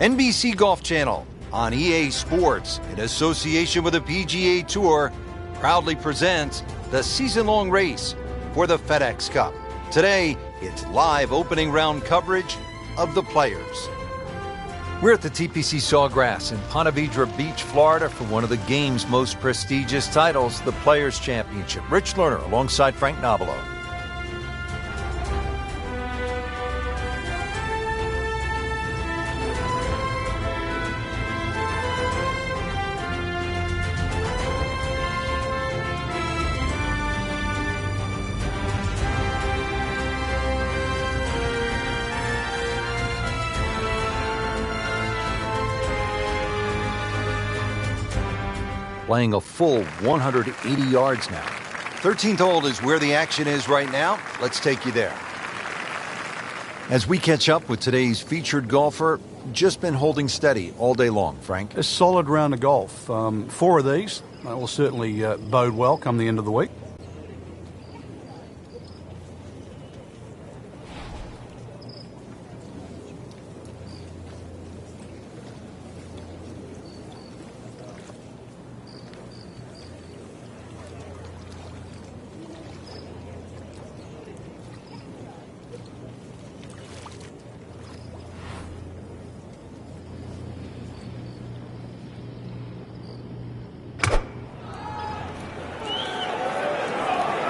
NBC Golf Channel on EA Sports, in association with the PGA Tour, proudly presents the season-long race for the FedEx Cup. Today, it's live opening round coverage of the Players. We're at the TPC Sawgrass in Ponte Vedra Beach, Florida, for one of the game's most prestigious titles, the Players Championship. Rich Lerner alongside Frank Nobilo. Playing a full 180 yards now. 13th hole is where the action is right now. Let's take you there. As we catch up with today's featured golfer, just been holding steady all day long, Frank. A solid round of golf. 4 of these will certainly bode well come the end of the week.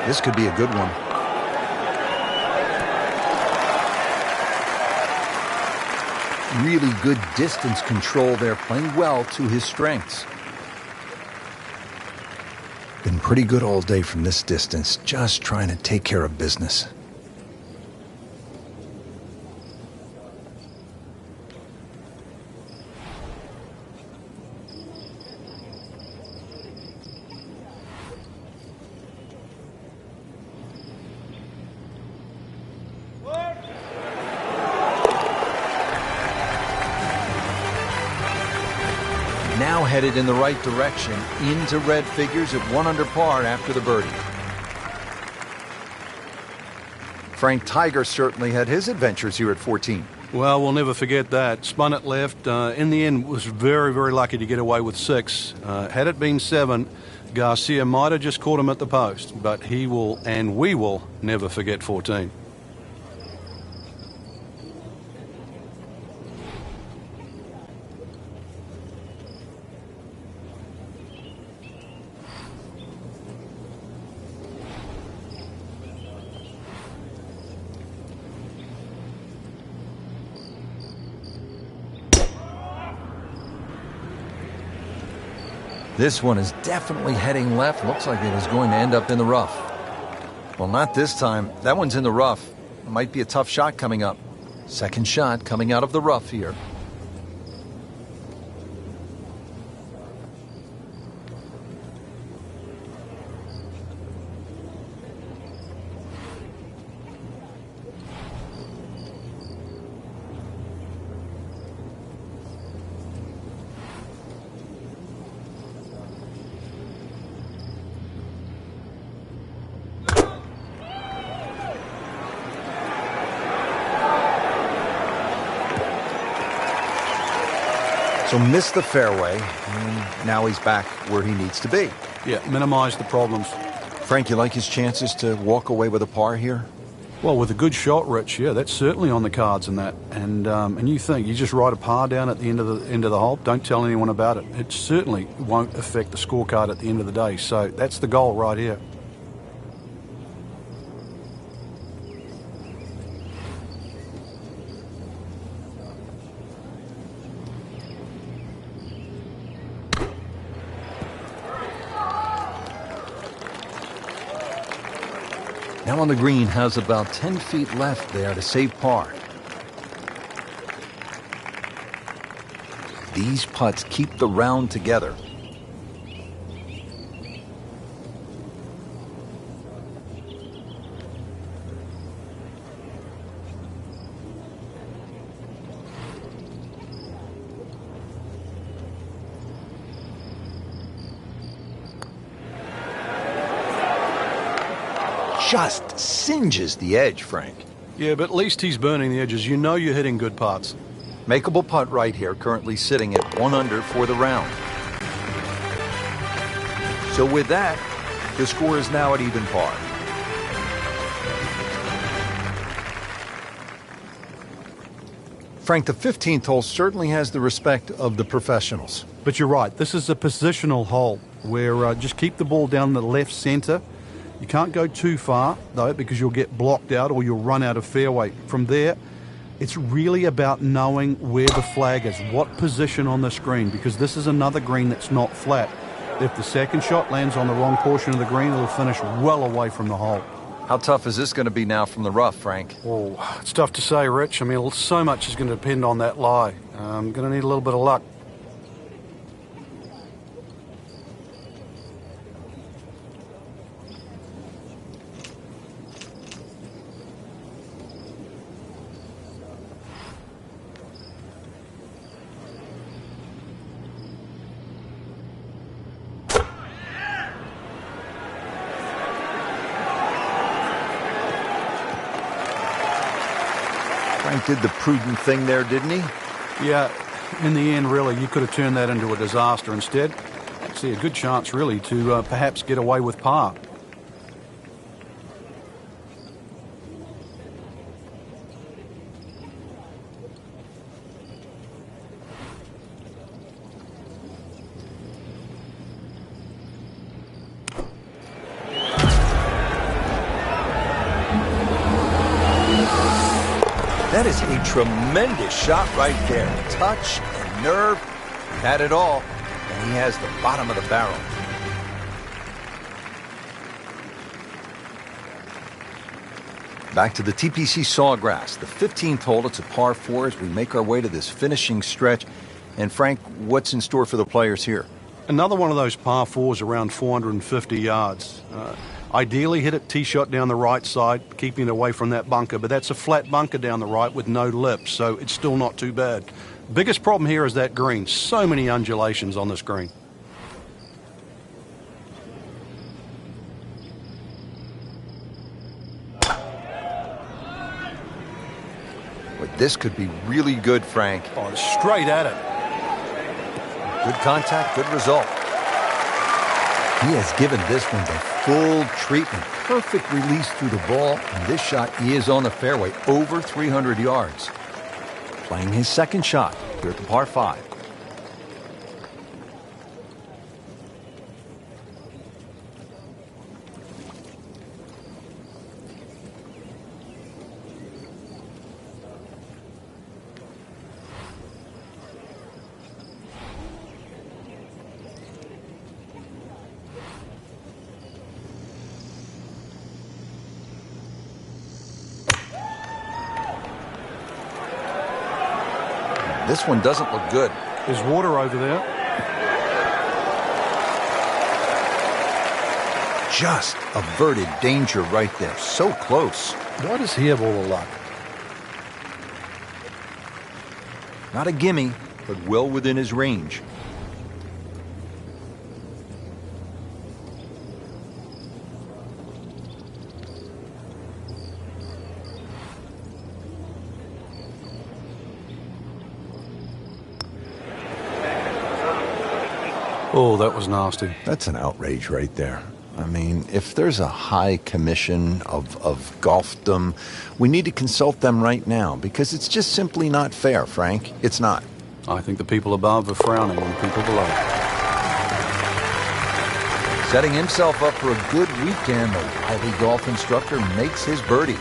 This could be a good one. Really good distance control there, playing well to his strengths. Been pretty good all day from this distance, just trying to take care of business. Now headed in the right direction, into red figures at 1 under par after the birdie. Frank, Tiger certainly had his adventures here at 14. Well, we'll never forget that. Spun it left. In the end, was very, very lucky to get away with 6. Had it been 7, Garcia might have just caught him at the post, but he will, and we will, never forget 14. This one is definitely heading left. Looks like it is going to end up in the rough. Well, not this time. That one's in the rough. Might be a tough shot coming up. Second shot coming out of the rough here. So missed the fairway, and now he's back where he needs to be. Yeah, minimize the problems. Frank, you like his chances to walk away with a par here? Well, with a good shot, Rich, yeah, that's certainly on the cards in that. And you think you just write a par down at the end of the hole. Don't tell anyone about it. It certainly won't affect the scorecard at the end of the day. So that's the goal right here. Now on the green, has about 10 feet left there to save par. These putts keep the round together. Just singes the edge, Frank. Yeah, but at least he's burning the edges. You know you're hitting good putts. Makeable putt right here, currently sitting at 1 under for the round. So with that, the score is now at even par. Frank, the 15th hole certainly has the respect of the professionals. But you're right. This is a positional hole where just keep the ball down the left center. You can't go too far, though, because you'll get blocked out or you'll run out of fairway. From there, it's really about knowing where the flag is, what position on the screen, because this is another green that's not flat. If the second shot lands on the wrong portion of the green, it'll finish well away from the hole. How tough is this going to be now from the rough, Frank? Oh, it's tough to say, Rich. I mean, so much is going to depend on that lie. I'm going to need a little bit of luck. Frank did the prudent thing there, didn't he? Yeah, in the end, really, you could have turned that into a disaster. Instead, I see a good chance, really, to perhaps get away with par. That is a tremendous shot right there. Touch and nerve, had it all, and he has the bottom of the barrel. Back to the TPC Sawgrass, the 15th hole. It's a par 4 as we make our way to this finishing stretch. And Frank, what's in store for the players here? Another one of those par 4s around 450 yards. Ideally, hit it tee shot down the right side, keeping it away from that bunker. But that's a flat bunker down the right with no lip, so it's still not too bad. Biggest problem here is that green. So many undulations on this green. But this could be really good, Frank. Oh, straight at it. Good contact, good result. He has given this one the full treatment. Perfect release through the ball, and this shot is on the fairway, over 300 yards. Playing his second shot here at the par 5. This one doesn't look good. There's water over there. Just averted danger right there. So close. Why does he have all the luck? Not a gimme, but well within his range. Oh, that was nasty. That's an outrage right there. I mean, if there's a high commission of golfdom, we need to consult them right now because it's just simply not fair, Frank. It's not. I think the people above are frowning on people below. Setting himself up for a good weekend, the wily golf instructor makes his birdie.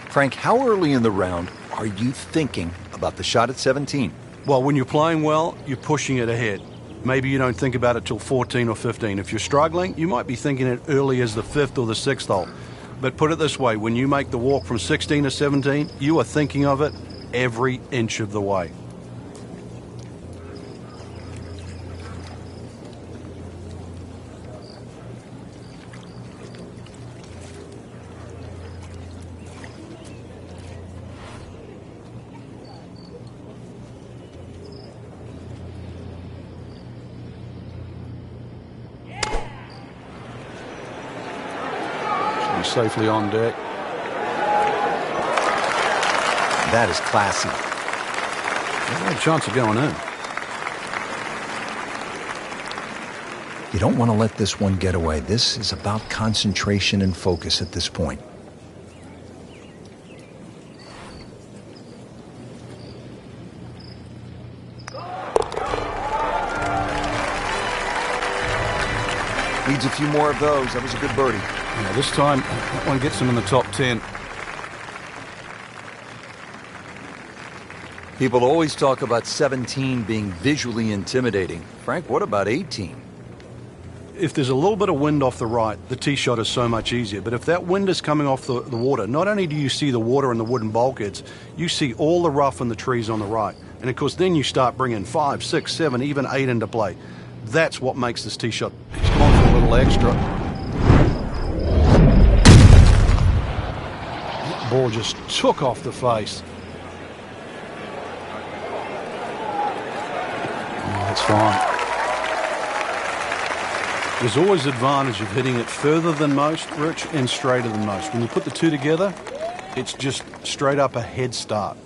Frank, how early in the round are you thinking about the shot at 17? Well, when you're playing well, you're pushing it ahead. Maybe you don't think about it till 14 or 15. If you're struggling, you might be thinking it early as the 5th or the 6th hole. But put it this way, when you make the walk from 16 to 17, you are thinking of it every inch of the way. Safely on deck. That is classy. There's no chance of going in. You don't want to let this one get away. This is about concentration and focus at this point. Needs a few more of those. That was a good birdie. Yeah, this time, that one gets him in the top 10. People always talk about 17 being visually intimidating. Frank, what about 18? If there's a little bit of wind off the right, the tee shot is so much easier. But if that wind is coming off the water, not only do you see the water and the wooden bulkheads, you see all the rough and the trees on the right. And, of course, then you start bringing 5, 6, 7, even 8 into play. That's what makes this tee shot. He's gone for a little extra. That ball just took off the face. That's fine. There's always advantage of hitting it further than most, Rich, and straighter than most. When you put the two together, it's just straight up a head start.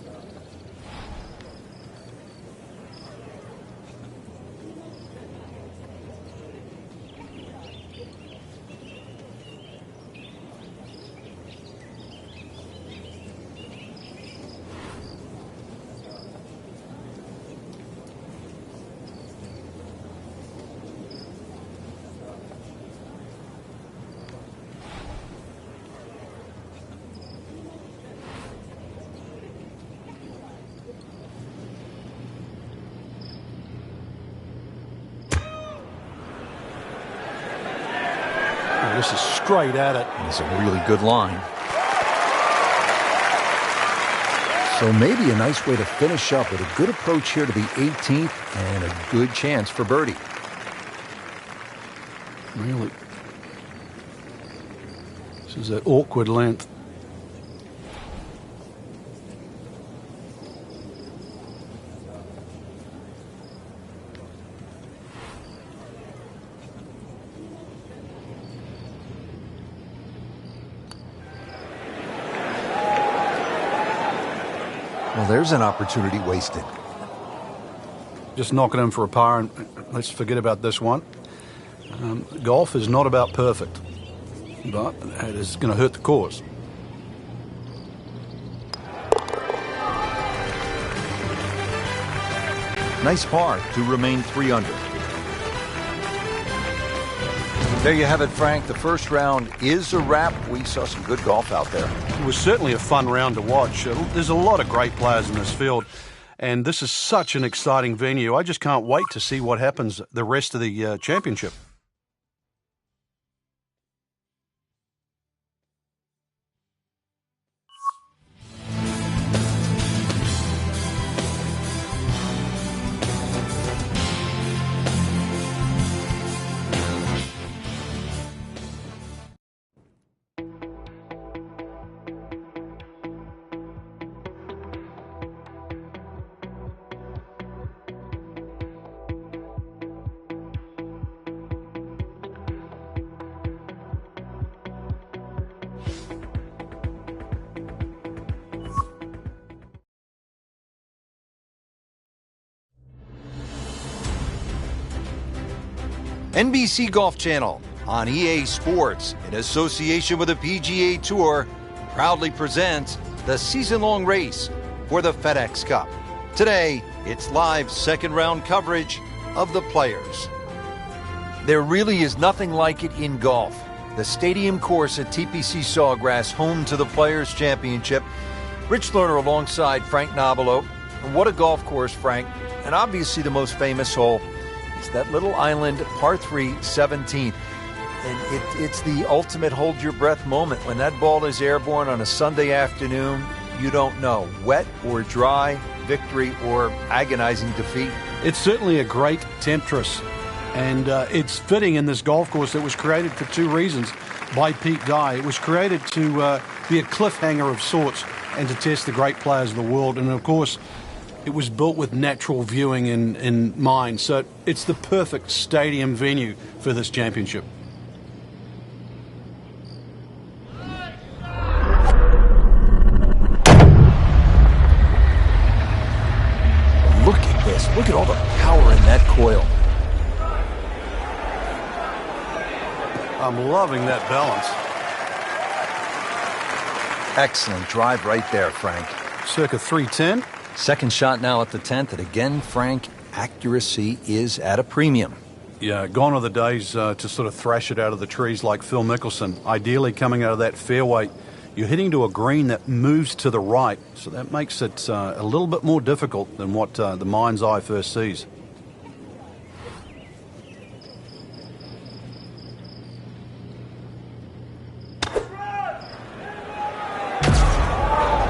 This is straight at it. It's a really good line. So maybe a nice way to finish up with a good approach here to the 18th and a good chance for birdie. Really. This is that awkward length. Well, there's an opportunity wasted. Just knocking him for a par, and let's forget about this one. Golf is not about perfect, but it is going to hurt the cause. Nice par to remain 3 under. There you have it, Frank. The first round is a wrap. We saw some good golf out there. It was certainly a fun round to watch. There's a lot of great players in this field, and this is such an exciting venue. I just can't wait to see what happens the rest of the championship. NBC Golf Channel on EA Sports, in association with the PGA Tour, proudly presents the season-long race for the FedEx Cup. Today, it's live second-round coverage of the Players. There really is nothing like it in golf. The stadium course at TPC Sawgrass, home to the Players Championship. Rich Lerner alongside Frank Nobilo. And what a golf course, Frank. And obviously the most famous hole is that little island, par 3, 17th. And it's the ultimate hold-your-breath moment. When that ball is airborne on a Sunday afternoon, you don't know. Wet or dry, victory or agonizing defeat. It's certainly a great temptress, and it's fitting in this golf course that was created for 2 reasons by Pete Dye. It was created to be a cliffhanger of sorts and to test the great players of the world. And, of course, it was built with natural viewing in mind. So it's the perfect stadium venue for this championship. Look at this. Look at all the power in that coil. I'm loving that balance. Excellent drive right there, Frank. Circa 310. Second shot now at the 10th. And again, Frank, accuracy is at a premium. Yeah, gone are the days to sort of thrash it out of the trees like Phil Mickelson. Ideally, coming out of that fairway, you're hitting to a green that moves to the right, so that makes it a little bit more difficult than what the mind's eye first sees.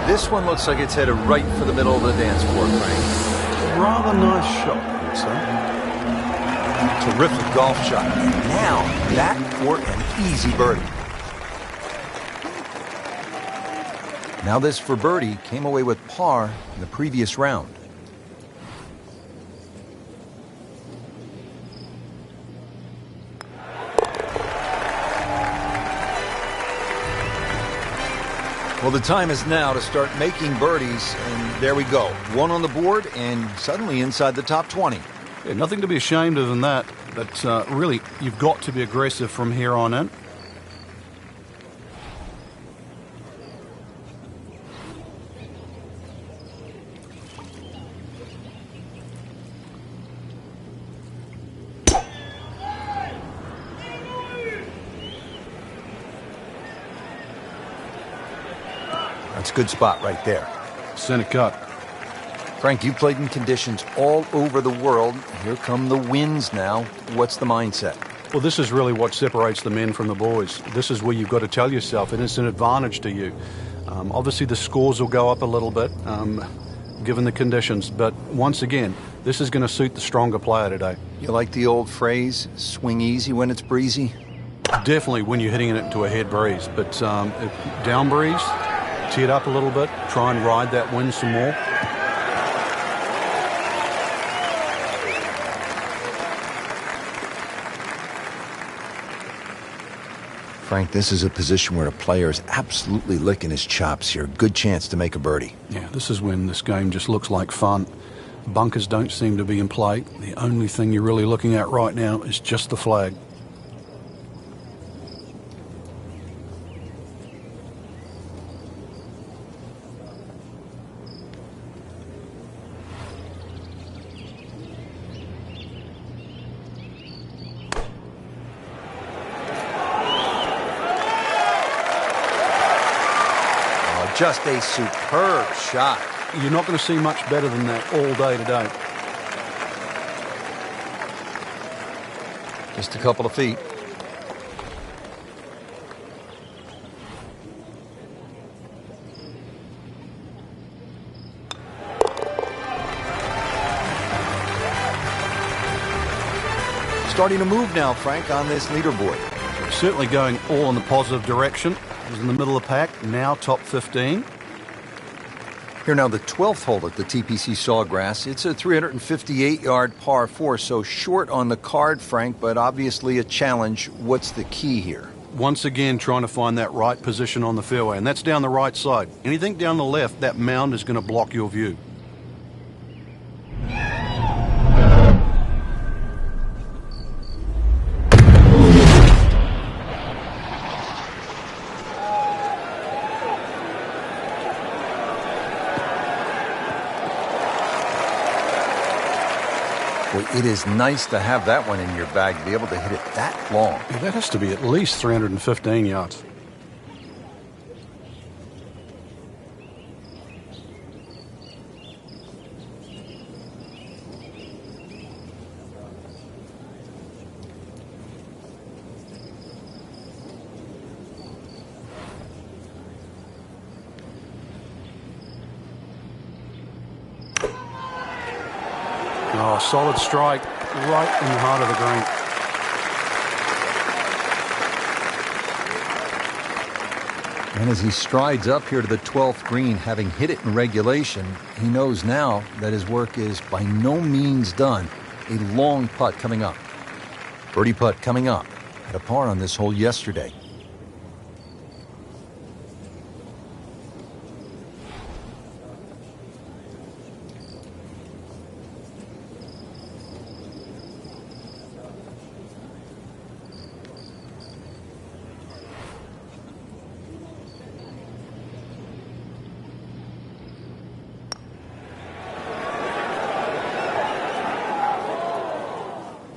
This one looks like it's headed right for the middle of the dance floor, Frank. Rather nice shot, I would say. Terrific golf shot. Now, that for an easy birdie. Now this for birdie came away with par in the previous round. Well, the time is now to start making birdies, and there we go. One on the board and suddenly inside the top 20. Yeah, nothing to be ashamed of in that, but really, you've got to be aggressive from here on in. That's a good spot right there. Center cut. Frank, you played in conditions all over the world. Here come the winds now. What's the mindset? Well, this is really what separates the men from the boys. This is where you've got to tell yourself, and it's an advantage to you. Obviously, the scores will go up a little bit, given the conditions. But once again, this is going to suit the stronger player today. You like the old phrase, swing easy when it's breezy? Definitely when you're hitting it into a head breeze. But down breeze, tee it up a little bit, try and ride that wind some more. Frank, this is a position where a player is absolutely licking his chops here. Good chance to make a birdie. Yeah, this is when this game just looks like fun. Bunkers don't seem to be in play. The only thing you're really looking at right now is just the flag. Just a superb shot. You're not going to see much better than that all day today. Just a couple of feet. Starting to move now, Frank, on this leaderboard. Certainly going all in the positive direction. Was in the middle of the pack, now top 15. Here now, the 12th hole at the TPC Sawgrass. It's a 358-yard par 4, so short on the card, Frank, but obviously a challenge. What's the key here? Once again, trying to find that right position on the fairway, and that's down the right side. Anything down the left, that mound is going to block your view. Well, it is nice to have that one in your bag, to be able to hit it that long. Yeah, that has to be at least 315 yards. Oh, solid strike right in the heart of the green. And as he strides up here to the 12th green, having hit it in regulation, he knows now that his work is by no means done. A long putt coming up. Birdie putt coming up. Had a par on this hole yesterday.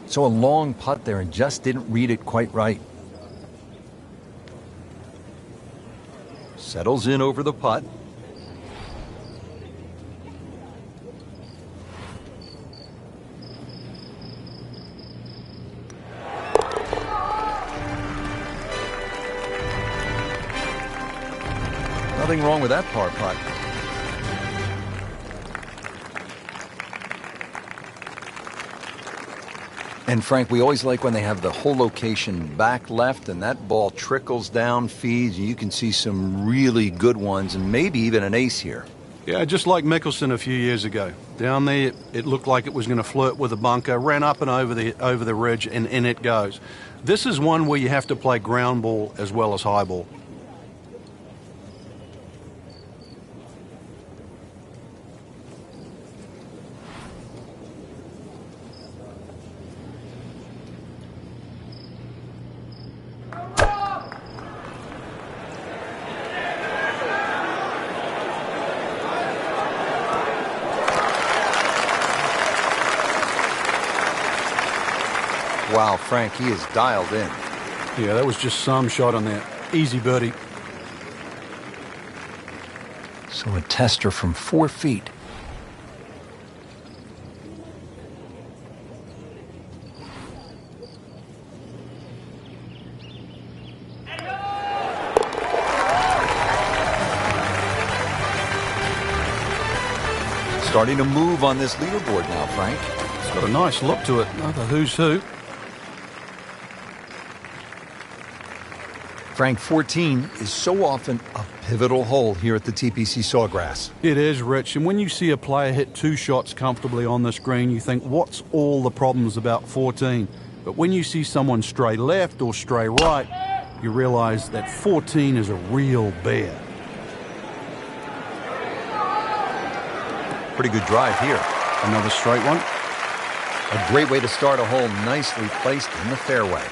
So a long putt there and just didn't read it quite right. Settles in over the putt. Nothing wrong with that par putt. And Frank, we always like when they have the whole location back left and that ball trickles down, feeds, and you can see some really good ones and maybe even an ace here. Yeah, just like Mickelson a few years ago. Down there, it looked like it was going to flirt with a bunker, ran up and over the ridge, and in it goes. This is one where you have to play ground ball as well as high ball. Wow, Frank, he is dialed in. Yeah, that was just some shot on that. Easy birdie. So a tester from 4 feet. Starting to move on this leaderboard now, Frank. It's got a nice look to it. Another who's who. Frank, 14 is so often a pivotal hole here at the TPC Sawgrass. It is, Rich. And when you see a player hit 2 shots comfortably on this green, you think, what's all the problems about 14? But when you see someone stray left or stray right, you realize that 14 is a real bear. Pretty good drive here. Another straight one. A great way to start a hole, nicely placed in the fairway.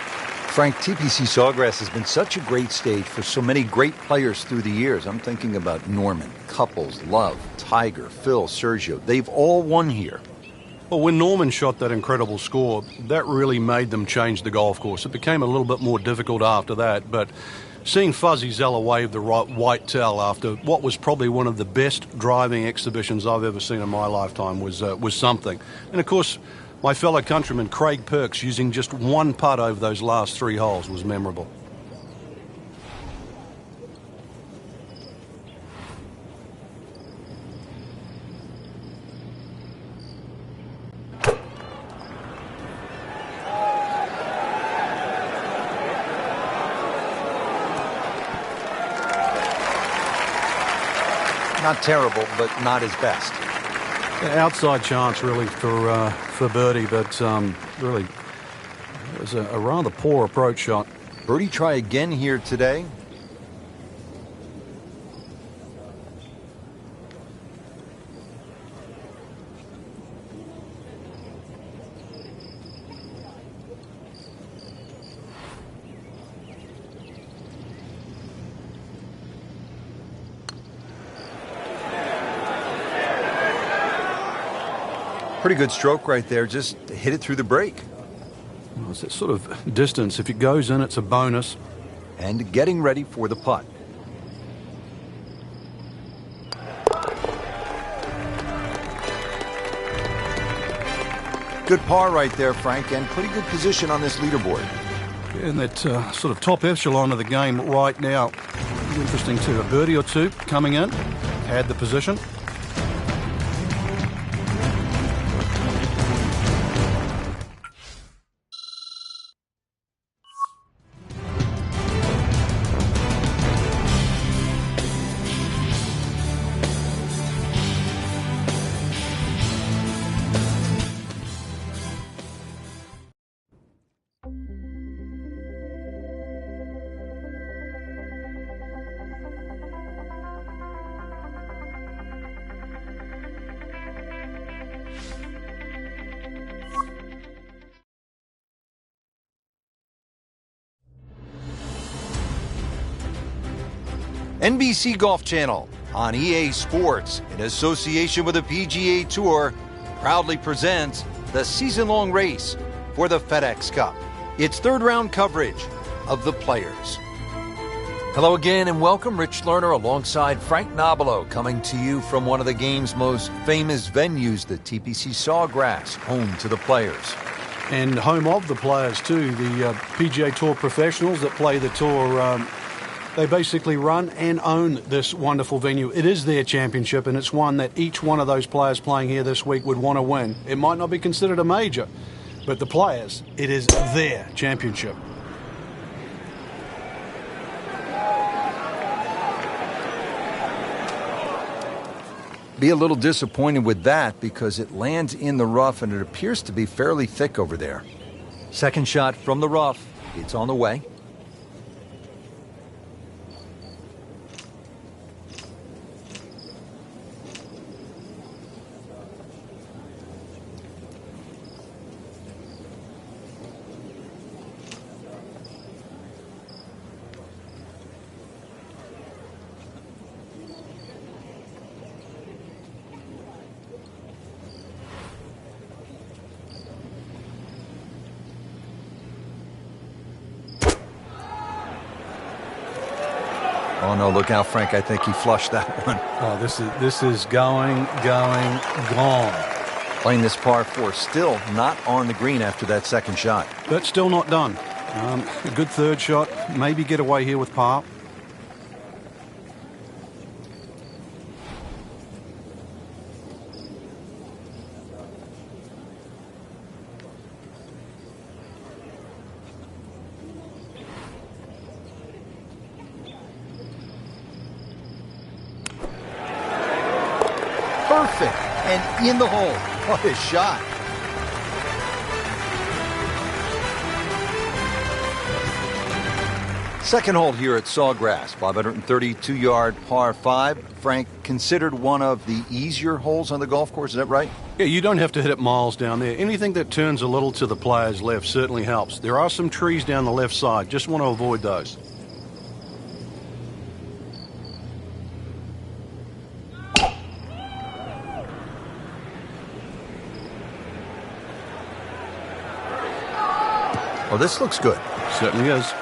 Frank, TPC Sawgrass has been such a great stage for so many great players through the years. I'm thinking about Norman, Couples, Love, Tiger, Phil, Sergio. They've all won here. Well, when Norman shot that incredible score, that really made them change the golf course. It became a little bit more difficult after that, but seeing Fuzzy Zeller wave the white towel after what was probably one of the best driving exhibitions I've ever seen in my lifetime was something. And, of course, my fellow countryman Craig Perks using just one putt over those last 3 holes was memorable. Not terrible, but not his best. Outside chance, really, for birdie, but really, it was a rather poor approach shot. Birdie try again here today. Pretty good stroke right there. Just hit it through the break. Well, it's that sort of distance. If it goes in, it's a bonus. And getting ready for the putt. Good par right there, Frank, and pretty good position on this leaderboard. In that sort of top echelon of the game right now. Interesting too. A birdie or two coming in. Had the position. NBC Golf Channel on EA Sports, in association with the PGA Tour, proudly presents the season-long race for the FedEx Cup. It's third-round coverage of the Players. Hello again and welcome. Rich Lerner alongside Frank Nobilo, coming to you from one of the game's most famous venues, the TPC Sawgrass, home to the Players. And home of the Players too, the PGA Tour professionals that play the tour. They basically run and own this wonderful venue. It is their championship, and it's one that each one of those players playing here this week would want to win. It might not be considered a major, but the Players, it is their championship. Be a little disappointed with that because it lands in the rough and it appears to be fairly thick over there. Second shot from the rough. It's on the way. Oh, no, look out, Frank. I think he flushed that one. Oh, this is gone. Playing this par 4, still not on the green after that second shot. But still not done. A good third shot. Maybe get away here with par. Perfect. And in the hole. What a shot. Second hole here at Sawgrass, 532-yard par 5. Frank, considered one of the easier holes on the golf course, is that right? Yeah, you don't have to hit it miles down there. Anything that turns a little to the player's left certainly helps. There are some trees down the left side. Just want to avoid those. Oh, this looks good. Certainly is.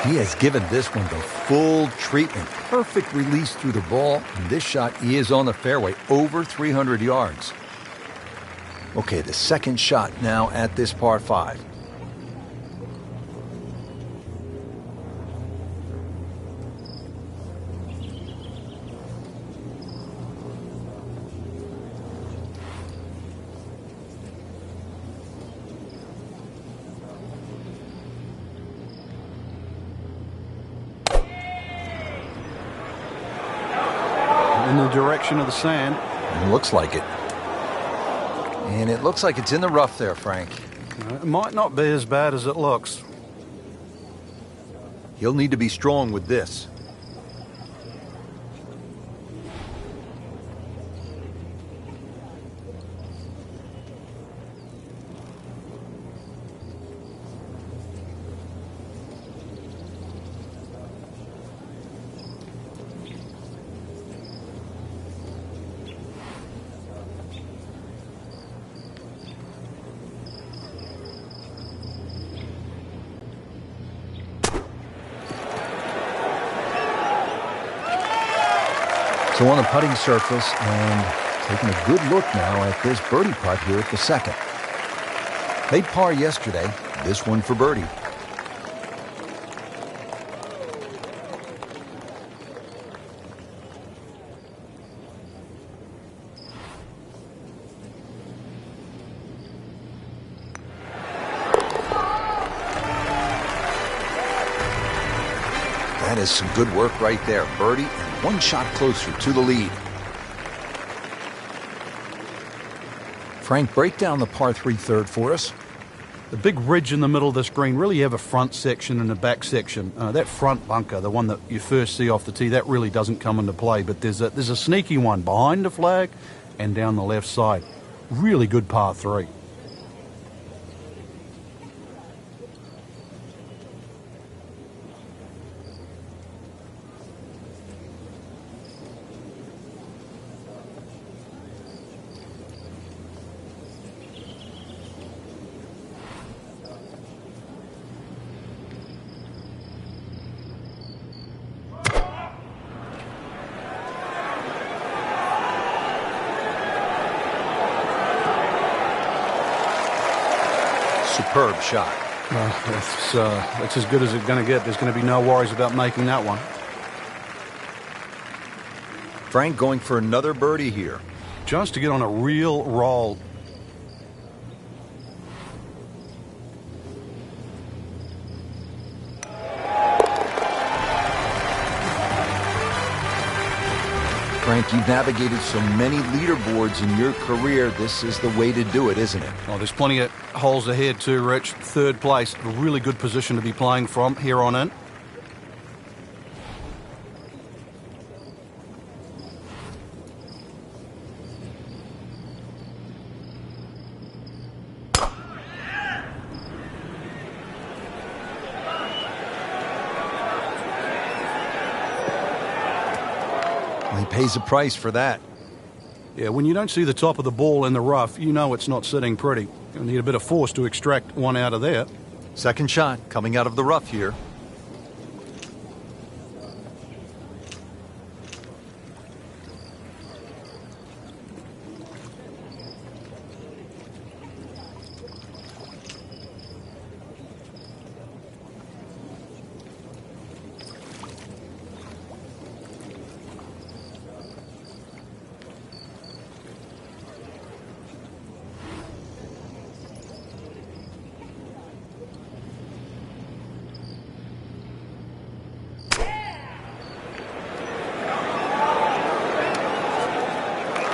He has given this one the full treatment. Perfect release through the ball. And this shot is on the fairway, over 300 yards. Okay, the second shot now at this par 5. In the direction of the sand. Looks like it. And it looks like it's in the rough there, Frank. It might not be as bad as it looks. He'll need to be strong with this. So on the putting surface, and taking a good look now at this birdie putt here at the second. Made par yesterday, this one for birdie. That is some good work right there. Birdie and one shot closer to the lead. Frank, break down the par 3 third for us. The big ridge in the middle of this green, really you have a front section and a back section. That front bunker, the one that you first see off the tee, that really doesn't come into play. But there's a sneaky one behind the flag and down the left side. Really good par 3. Superb shot. That's as good as it's going to get. There's going to be no worries about making that one. Frank going for another birdie here. Just to get on a real roll. Frank, you've navigated so many leaderboards in your career. This is the way to do it, isn't it? Oh, there's plenty of holes ahead too, Rich. Third place, a really good position to be playing from here on in. He pays a price for that. Yeah, when you don't see the top of the ball in the rough, you know it's not sitting pretty. You'll need a bit of force to extract one out of there. Second shot coming out of the rough here.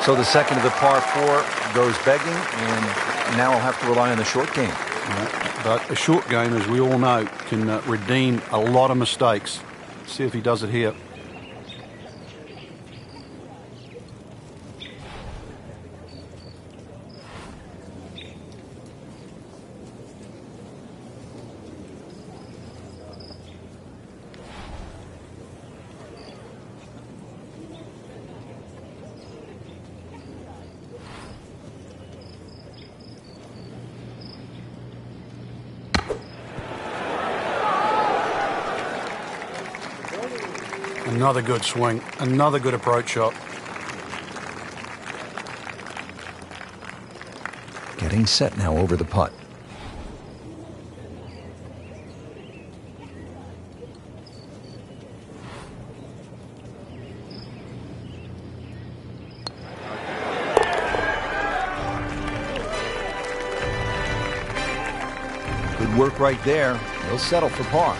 So the second of the par 4 goes begging, and now I'll have to rely on the short game. But a short game, as we all know, can redeem a lot of mistakes. See if he does it here. Another good swing, another good approach shot. Getting set now over the putt. Good work right there. He'll settle for par.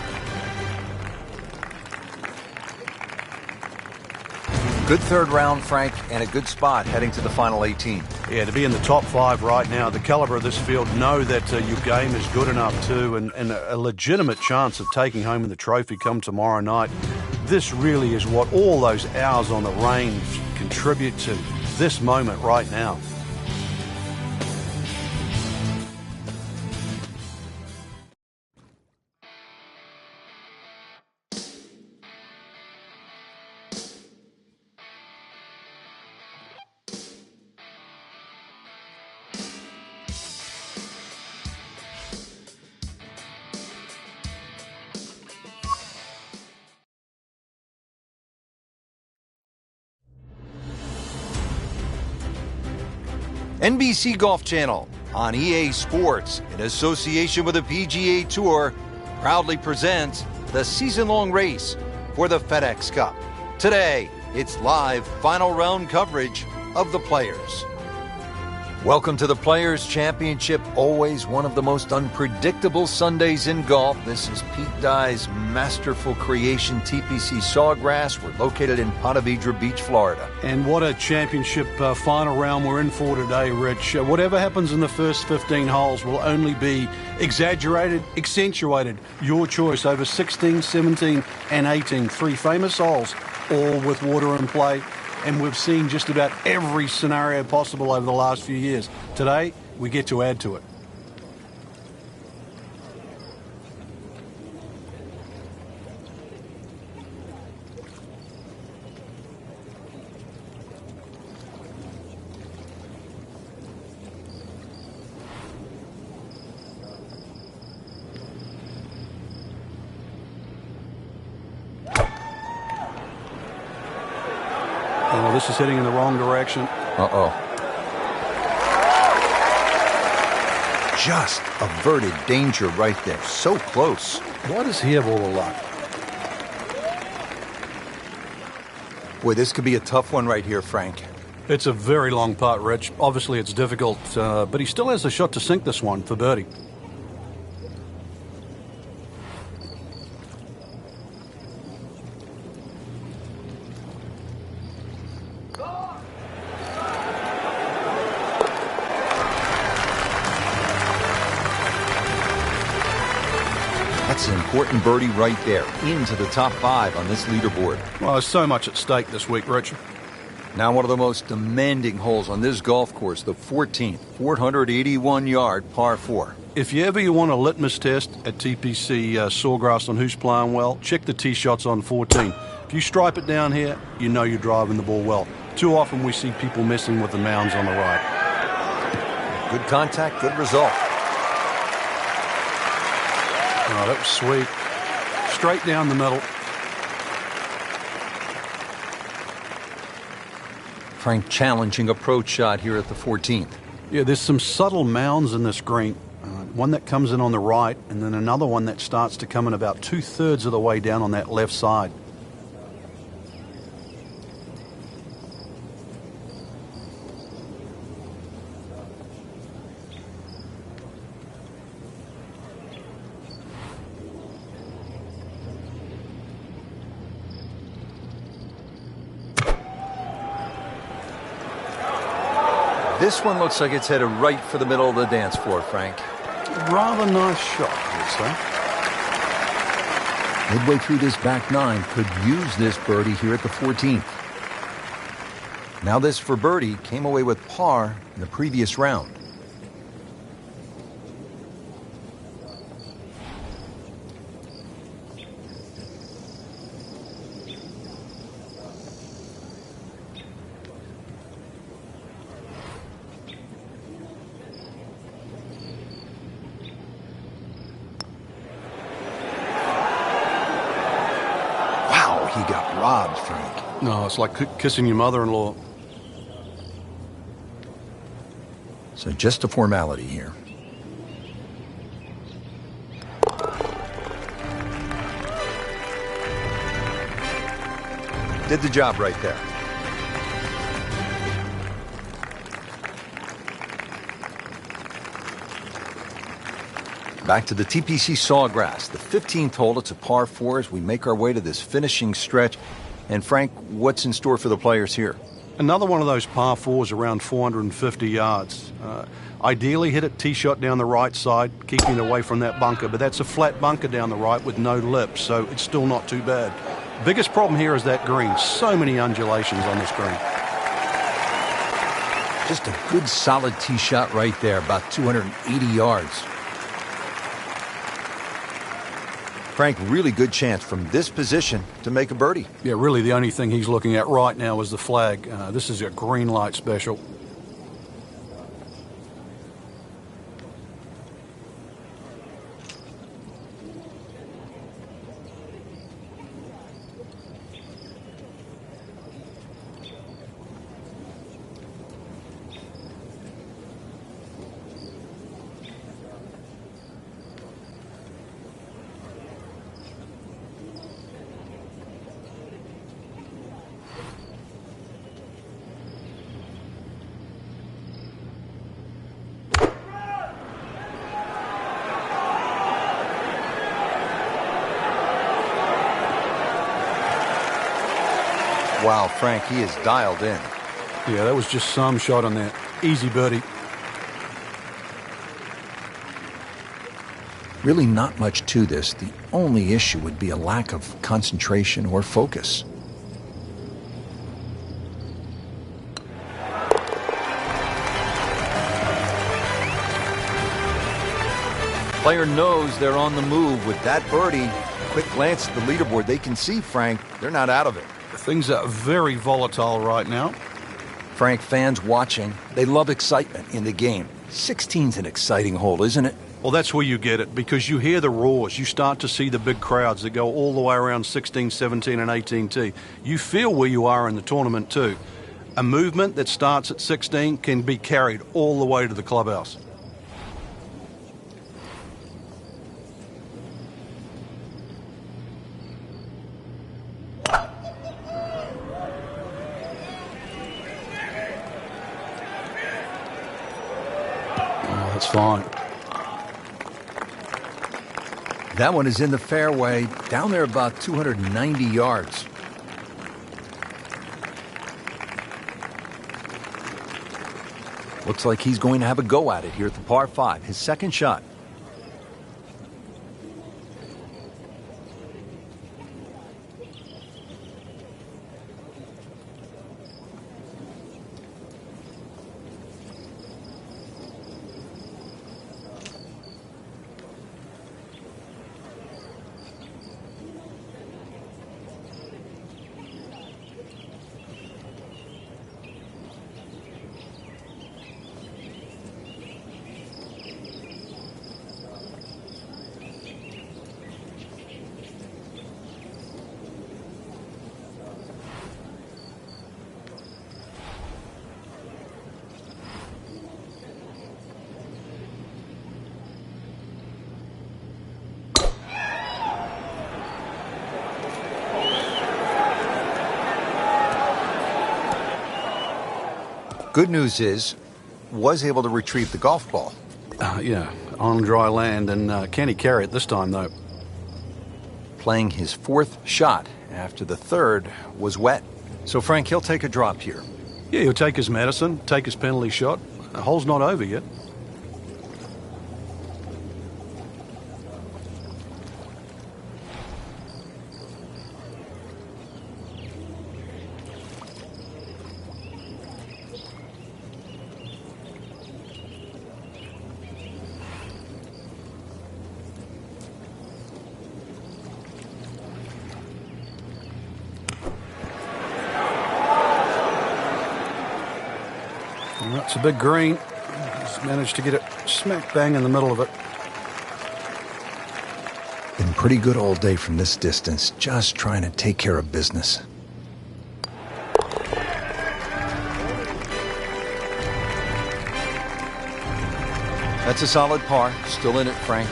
Good third round, Frank, and a good spot heading to the final 18. Yeah, to be in the top 5 right now, the caliber of this field, know that your game is good enough too, and a legitimate chance of taking home the trophy come tomorrow night. This really is what all those hours on the range contribute to, this moment right now. NBC Golf Channel on EA Sports, in association with the PGA Tour, proudly presents the season-long race for the FedEx Cup. Today, it's live final round coverage of the Players. Welcome to the Players Championship, always one of the most unpredictable Sundays in golf. This is Pete Dye's masterful creation, TPC Sawgrass. We're located in Ponte Vedra Beach, Florida. And what a championship final round we're in for today, Rich. Whatever happens in the first 15 holes will only be exaggerated, accentuated. Your choice over 16, 17, and 18. 3 famous holes, all with water in play. And we've seen just about every scenario possible over the last few years. Today, we get to add to it. Oh, this is heading in the wrong direction. Uh-oh. Just averted danger right there. So close. Why does he have all the luck? Boy, this could be a tough one right here, Frank. It's a very long putt, Rich. Obviously, it's difficult, but he still has a shot to sink this one for birdie. That's an important birdie right there, into the top 5 on this leaderboard. Well, there's so much at stake this week, Rich. Now one of the most demanding holes on this golf course, the 14th, 481-yard par 4. If you want a litmus test at TPC Sawgrass on who's playing well, check the tee shots on 14. If you stripe it down here, you know you're driving the ball well. Too often we see people messing with the mounds on the right. Good contact, good result. Oh, that was sweet. Straight down the middle. Frank, challenging approach shot here at the 14th. Yeah, there's some subtle mounds in this green. One that comes in on the right, and then another one that starts to come in about 2/3 of the way down on that left side. This one looks like it's headed right for the middle of the dance floor, Frank. rather nice shot, I would say. Midway through this back nine, could use this birdie here at the 14th. Now this for birdie, came away with par in the previous round. He got robbed, Frank. No, it's like kissing your mother-in-law. So just a formality here. Did the job right there. Back to the TPC Sawgrass, the 15th hole. It's a par 4 as we make our way to this finishing stretch. And Frank, what's in store for the players here? Another one of those par 4s around 450 yards. Ideally hit it tee shot down the right side, keeping it away from that bunker. But that's a flat bunker down the right with no lip, so it's still not too bad. Biggest problem here is that green. So many undulations on this green. Just a good solid tee shot right there, about 280 yards. Frank, really good chance from this position to make a birdie. Yeah, really the only thing he's looking at right now is the flag. This is a green light special. Wow, Frank, he is dialed in. Yeah, that was just some shot on that. Easy birdie. Really not much to this. The only issue would be a lack of concentration or focus. Player knows they're on the move with that birdie. Quick glance at the leaderboard. They can see, Frank, they're not out of it. Things are very volatile right now. Frank, fans watching, they love excitement in the game. 16's an exciting hole, isn't it? Well, that's where you get it, because you hear the roars. You start to see the big crowds that go all the way around 16, 17, and 18T. You feel where you are in the tournament, too. A movement that starts at 16 can be carried all the way to the clubhouse. That's fine. That one is in the fairway, down there about 290 yards. Looks like he's going to have a go at it here at the par 5, his second shot. Good news is, was able to retrieve the golf ball. Yeah, on dry land, and can he carry it this time, though? Playing his fourth shot after the third was wet. So, Frank, he'll take a drop here. Yeah, he'll take his medicine, take his penalty shot. The hole's not over yet. That's a big green. He's managed to get it smack bang in the middle of it. Been pretty good all day from this distance, just trying to take care of business. That's a solid par. Still in it, Frank.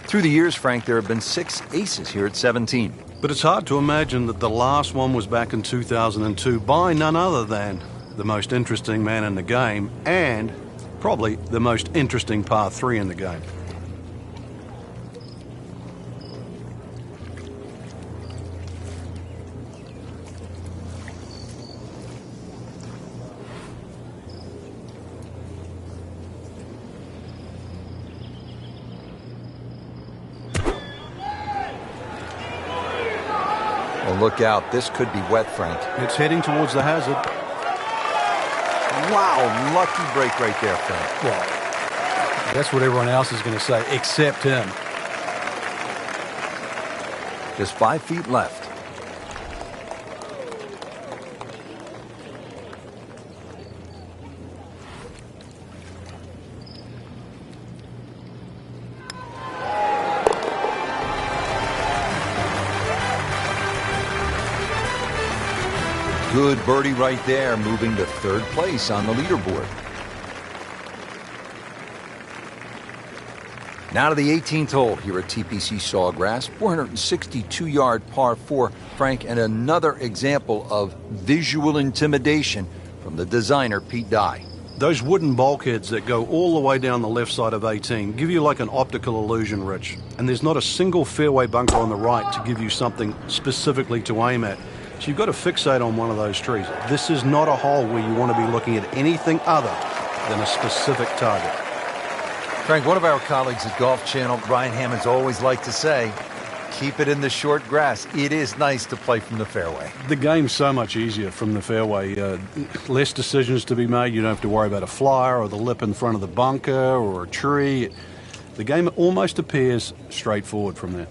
Through the years, Frank, there have been 6 aces here at 17. But it's hard to imagine that the last one was back in 2002 by none other than the most interesting man in the game and probably the most interesting par 3 in the game. Well, look out. This could be wet, Frank. It's heading towards the hazard. Wow, lucky break right there, Frank. Well, that's what everyone else is going to say, except him. Just 5 feet left. Good birdie right there, moving to 3rd place on the leaderboard. Now to the 18th hole here at TPC Sawgrass. 462-yard par 4, Frank, and another example of visual intimidation from the designer, Pete Dye. Those wooden bulkheads that go all the way down the left side of 18 give you like an optical illusion, Rich. And there's not a single fairway bunker on the right to give you something specifically to aim at. So you've got to fixate on one of those trees. This is not a hole where you want to be looking at anything other than a specific target. Frank, one of our colleagues at Golf Channel, Brian Hammond's always liked to say, keep it in the short grass. It is nice to play from the fairway. The game's so much easier from the fairway. Less decisions to be made. You don't have to worry about a flyer or the lip in front of the bunker or a tree. The game almost appears straightforward from there.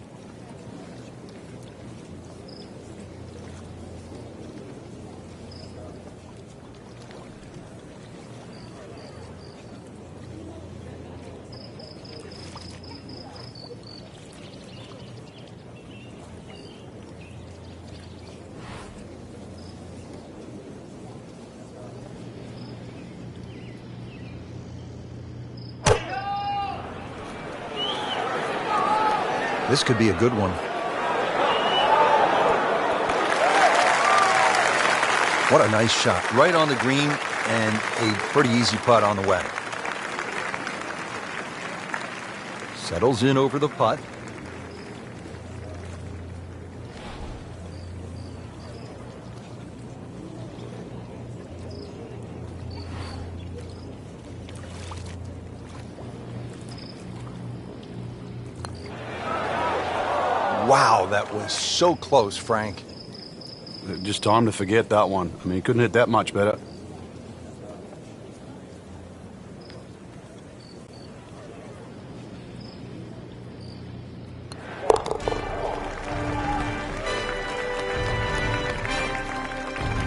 This could be a good one. What a nice shot. Right on the green and a pretty easy putt on the way. Settles in over the putt. Wow, that was so close, Frank. Just time to forget that one. I mean, he couldn't hit that much better.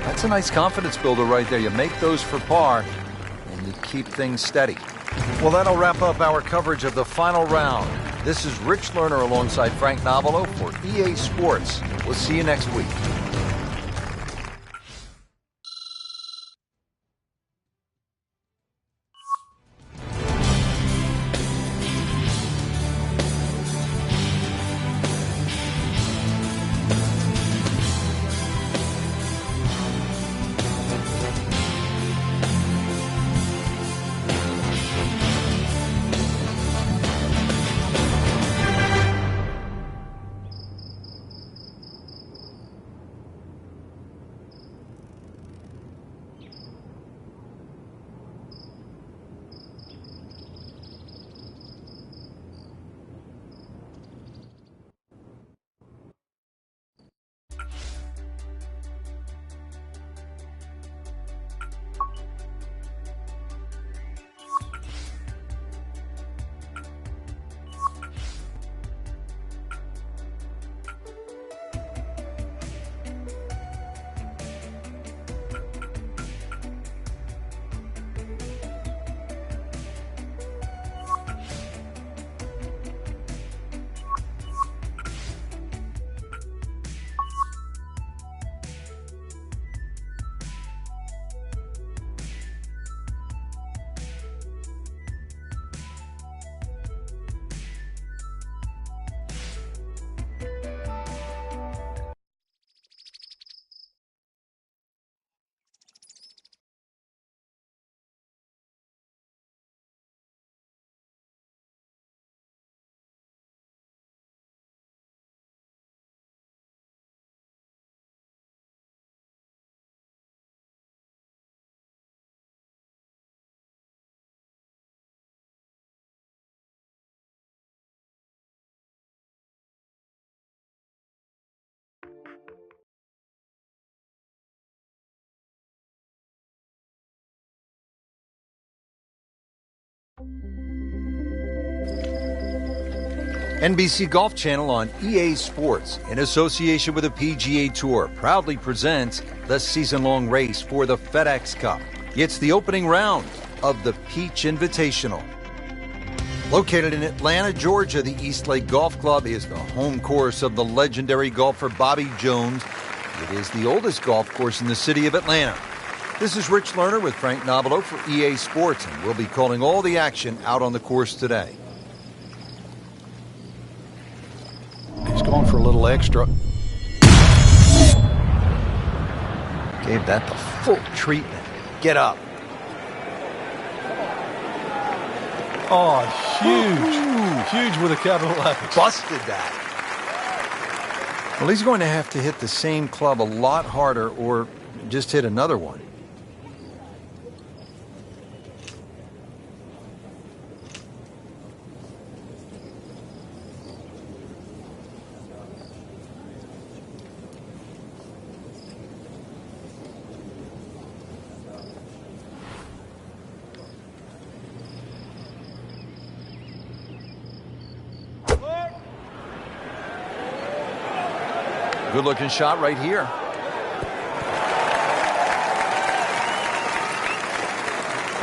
That's a nice confidence builder right there. You make those for par, and you keep things steady. Well, that'll wrap up our coverage of the final round. This is Rich Lerner alongside Frank Novelo for EA Sports. We'll see you next week. NBC Golf Channel on EA Sports, in association with the PGA Tour, proudly presents the season-long race for the FedEx Cup. It's the opening round of the Peach Invitational. Located in Atlanta, Georgia, the East Lake Golf Club is the home course of the legendary golfer Bobby Jones. It is the oldest golf course in the city of Atlanta. This is Rich Lerner with Frank Nobilo for EA Sports, and we'll be calling all the action out on the course today. He's going for a little extra. Gave that the full treatment. Get up. Oh, huge with a capital H. Busted that. Well, he's going to have to hit the same club a lot harder or just hit another one. Good-looking shot right here.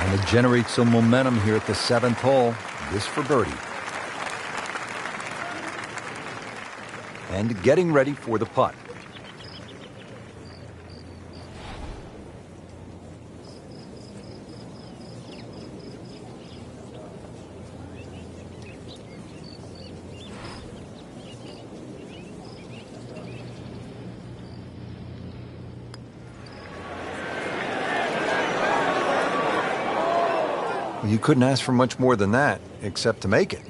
And it generates some momentum here at the 7th hole. This for birdie. And getting ready for the putt. You couldn't ask for much more than that, except to make it.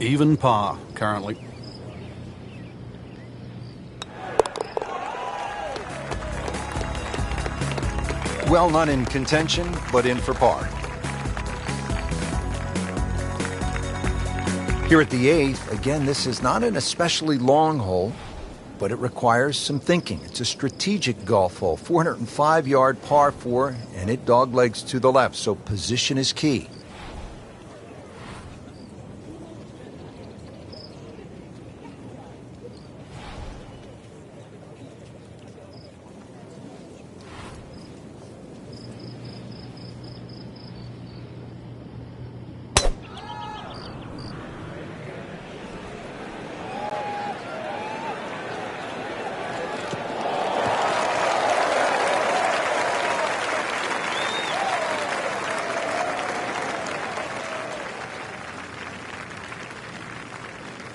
Even par, currently. Well, not in contention, but in for par. Here at the 8th, again, this is not an especially long hole, but it requires some thinking. It's a strategic golf hole, 405-yard par 4, and it doglegs to the left, so position is key.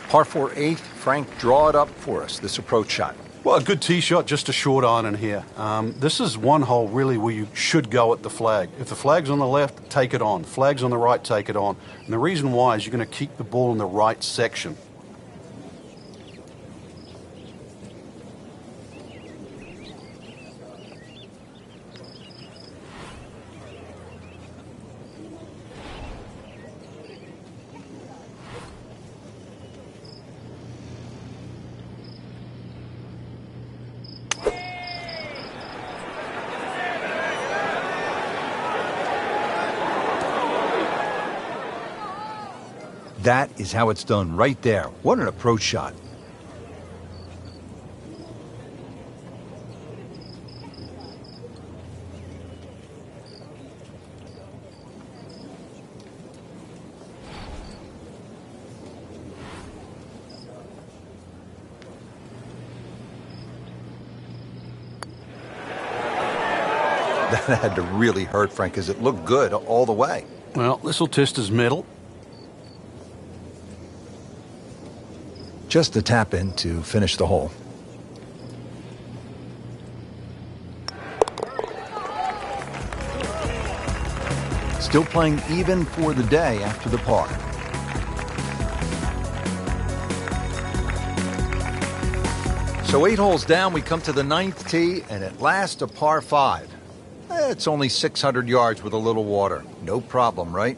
Par 4 8th, Frank, draw it up for us, this approach shot. Well, a good tee shot, just a short iron in here. This is one hole really where you should go at the flag. If the flag's on the left, take it on. Flag's on the right, take it on. And the reason why is you're going to keep the ball in the right section. That is how it's done right there. What an approach shot. That had to really hurt, Frank, because it looked good all the way. Well, this will test his mettle. Just a tap in to finish the hole. Still playing even for the day after the par. So 8 holes down, we come to the 9th tee, and at last a par 5. It's only 600 yards with a little water. No problem, right?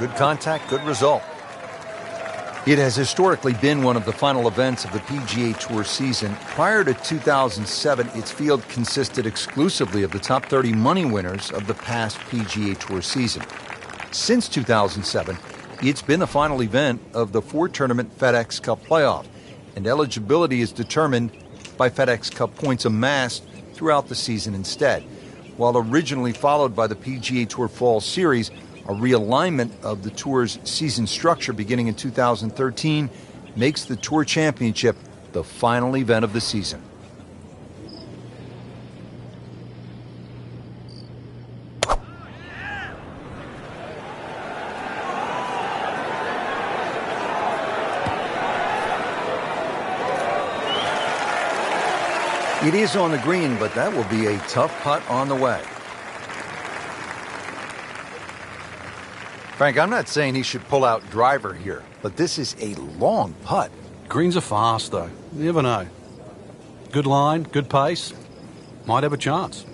Good contact, good result. It has historically been one of the final events of the PGA Tour season. Prior to 2007, its field consisted exclusively of the top 30 money winners of the past PGA Tour season. Since 2007, it's been the final event of the four-tournament FedEx Cup playoff, and eligibility is determined by FedEx Cup points amassed throughout the season instead. While originally followed by the PGA Tour Fall Series, a realignment of the Tour's season structure beginning in 2013 makes the Tour Championship the final event of the season. It is on the green, but that will be a tough putt on the way. Frank, I'm not saying he should pull out driver here, but this is a long putt. Greens are fast, though. You never know. Good line, good pace. Might have a chance.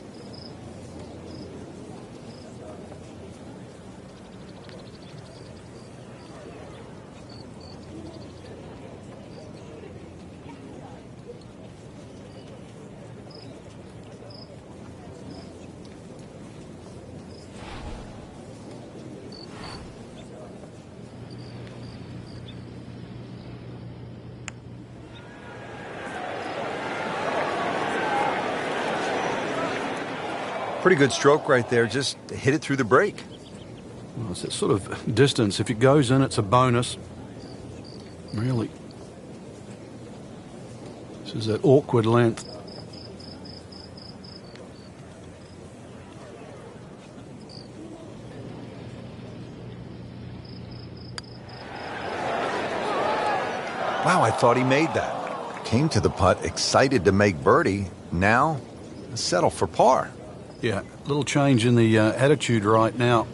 Pretty good stroke right there, just hit it through the break. Well, it's that sort of distance. If it goes in, it's a bonus. Really. This is that awkward length. Wow, I thought he made that. Came to the putt excited to make birdie. Now, settle for par. Yeah, a little change in the attitude right now.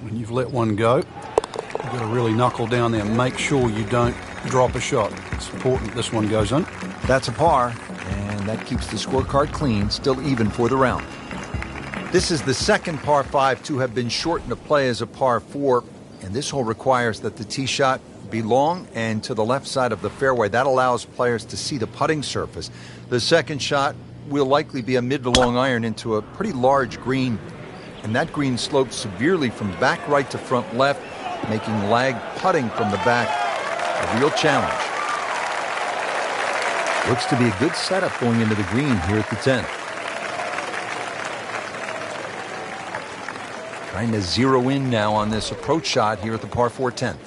When you've let one go, you've got to really knuckle down there and make sure you don't drop a shot. It's important this one goes in. That's a par, and that keeps the scorecard clean, still even for the round. This is the second par 5 to have been shortened to play as a par 4, and this hole requires that the tee shot be long and to the left side of the fairway. That allows players to see the putting surface. The second shot will likely be a mid to long iron into a pretty large green, and that green slopes severely from back right to front left, making lag putting from the back a real challenge. Looks to be a good setup going into the green here at the 10th. Trying to zero in now on this approach shot here at the par 4 10th.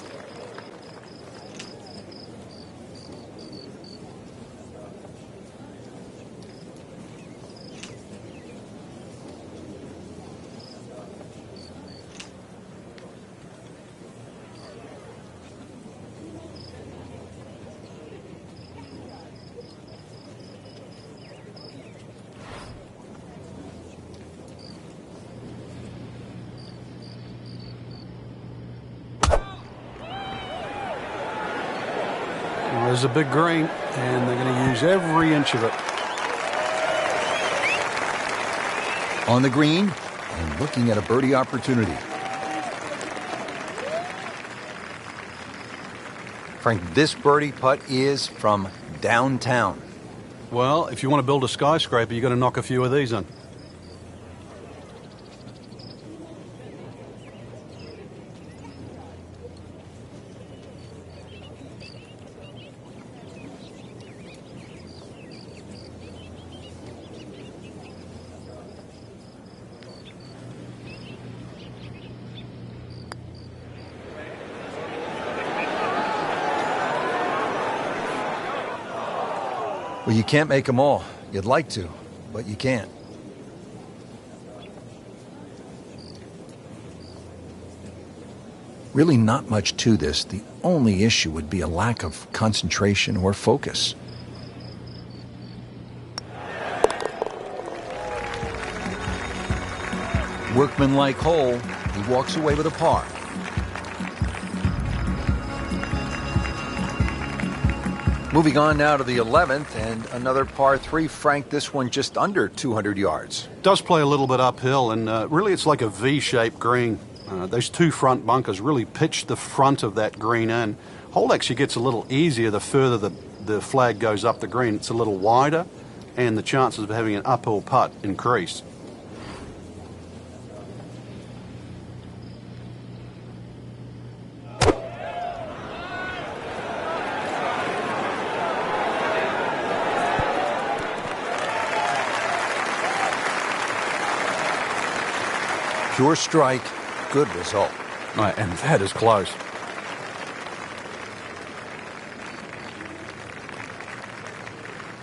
There's a big green, and they're going to use every inch of it. On the green, and looking at a birdie opportunity. Frank, this birdie putt is from downtown. Well, if you want to build a skyscraper, you've got to knock a few of these in. Well, you can't make them all. You'd like to, but you can't. Really not much to this. The only issue would be a lack of concentration or focus. Workmanlike hole. He walks away with a par. Moving on now to the 11th and another par 3. Frank, this one just under 200 yards. Does play a little bit uphill, and really it's like a V-shaped green. Those two front bunkers really pitch the front of that green in. Hole actually gets a little easier the further the flag goes up the green. It's a little wider, and the chances of having an uphill putt increase. Pure strike, good result. And that is close.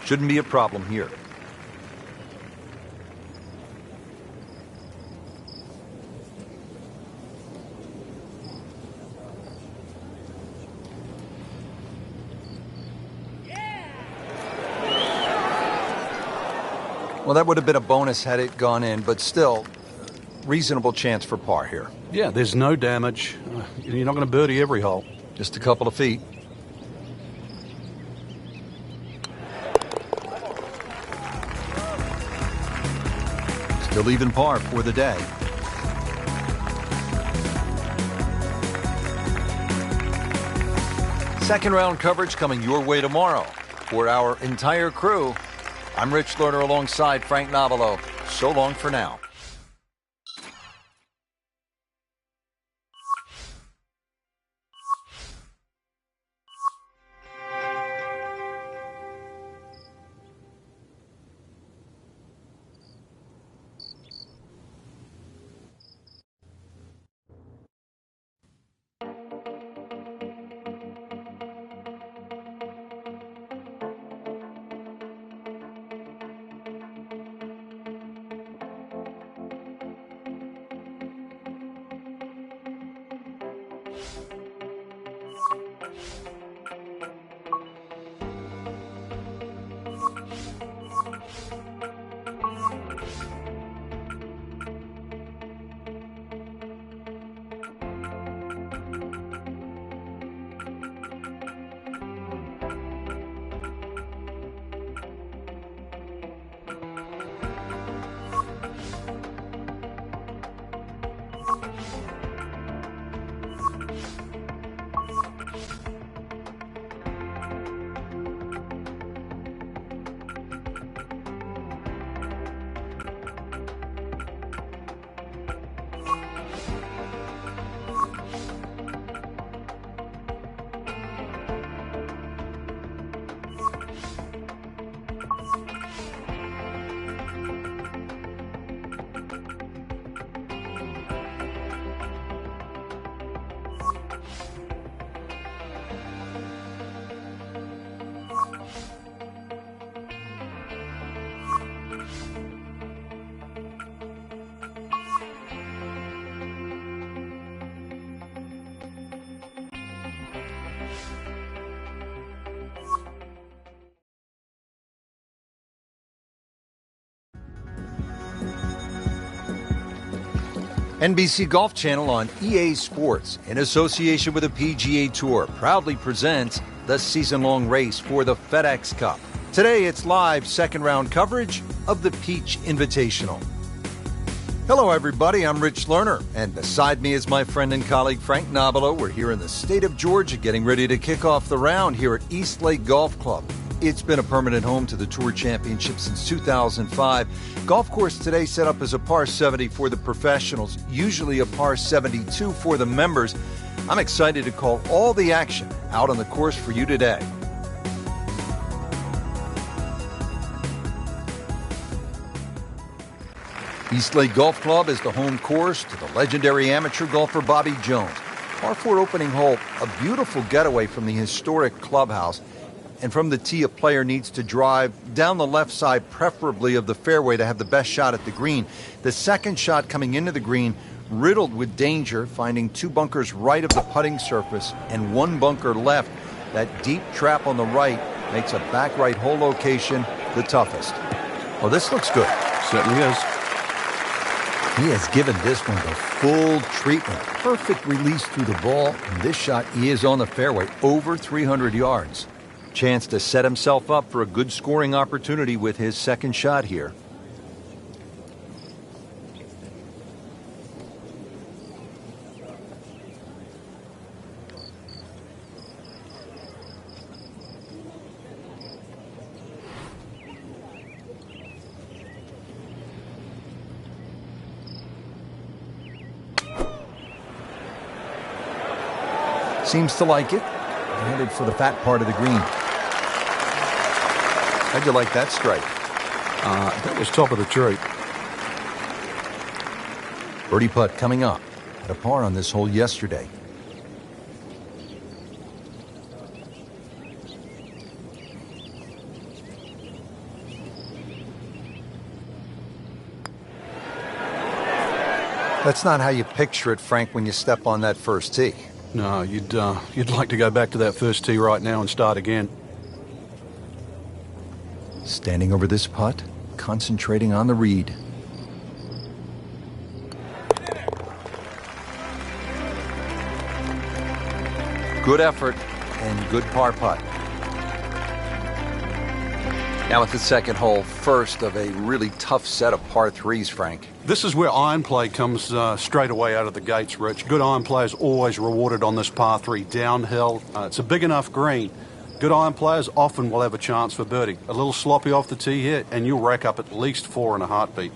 Shouldn't be a problem here. Well, that would have been a bonus had it gone in, but still, reasonable chance for par here. Yeah, there's no damage. You're not going to birdie every hole. Just a couple of feet. Still even par for the day. Second round coverage coming your way tomorrow. For our entire crew, I'm Rich Lerner alongside Frank Nobilo. So long for now. NBC Golf Channel on EA Sports, in association with the PGA Tour, proudly presents the season-long race for the FedEx Cup. Today, it's live second-round coverage of the Peach Invitational. Hello, everybody. I'm Rich Lerner, and beside me is my friend and colleague Frank Nobilo. We're here in the state of Georgia getting ready to kick off the round here at East Lake Golf Club. It's been a permanent home to the Tour Championship since 2005. Golf course today set up as a par 70 for the professionals, usually a par 72 for the members. I'm excited to call all the action out on the course for you today. East Lake Golf Club is the home course to the legendary amateur golfer Bobby Jones. Par 4 opening hole, a beautiful getaway from the historic clubhouse. And from the tee, a player needs to drive down the left side, preferably of the fairway, to have the best shot at the green. The second shot coming into the green, riddled with danger, finding two bunkers right of the putting surface and one bunker left. That deep trap on the right makes a back right hole location the toughest. Well, this looks good. Certainly is. He has given this one the full treatment. Perfect release through the ball. And this shot, he is on the fairway, over 300 yards. Chance to set himself up for a good scoring opportunity with his second shot here. Seems to like it. Headed for the fat part of the green. How'd you like that strike? That was top of the tree. Birdie putt coming up. Had a par on this hole yesterday. That's not how you picture it, Frank, when you step on that first tee. No, you'd like to go back to that first tee right now and start again. Standing over this putt, concentrating on the read. Good effort and good par putt. Now at the second hole, first of a really tough set of par threes, Frank. This is where iron play comes straight away out of the gates, Rich. Good iron play is always rewarded on this par 3 downhill. It's a big enough green. Good iron players often will have a chance for birdie. A little sloppy off the tee here, and you'll rack up at least 4 in a heartbeat.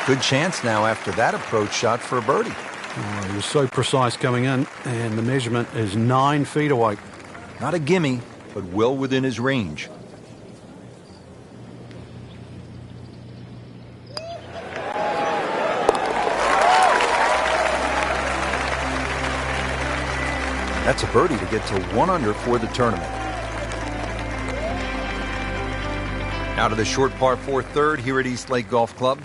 Good chance now after that approach shot for a birdie. Oh, he was so precise coming in, and the measurement is 9 feet away. Not a gimme, but well within his range. That's a birdie to get to 1 under for the tournament. Now to the short par 4 third here at East Lake Golf Club.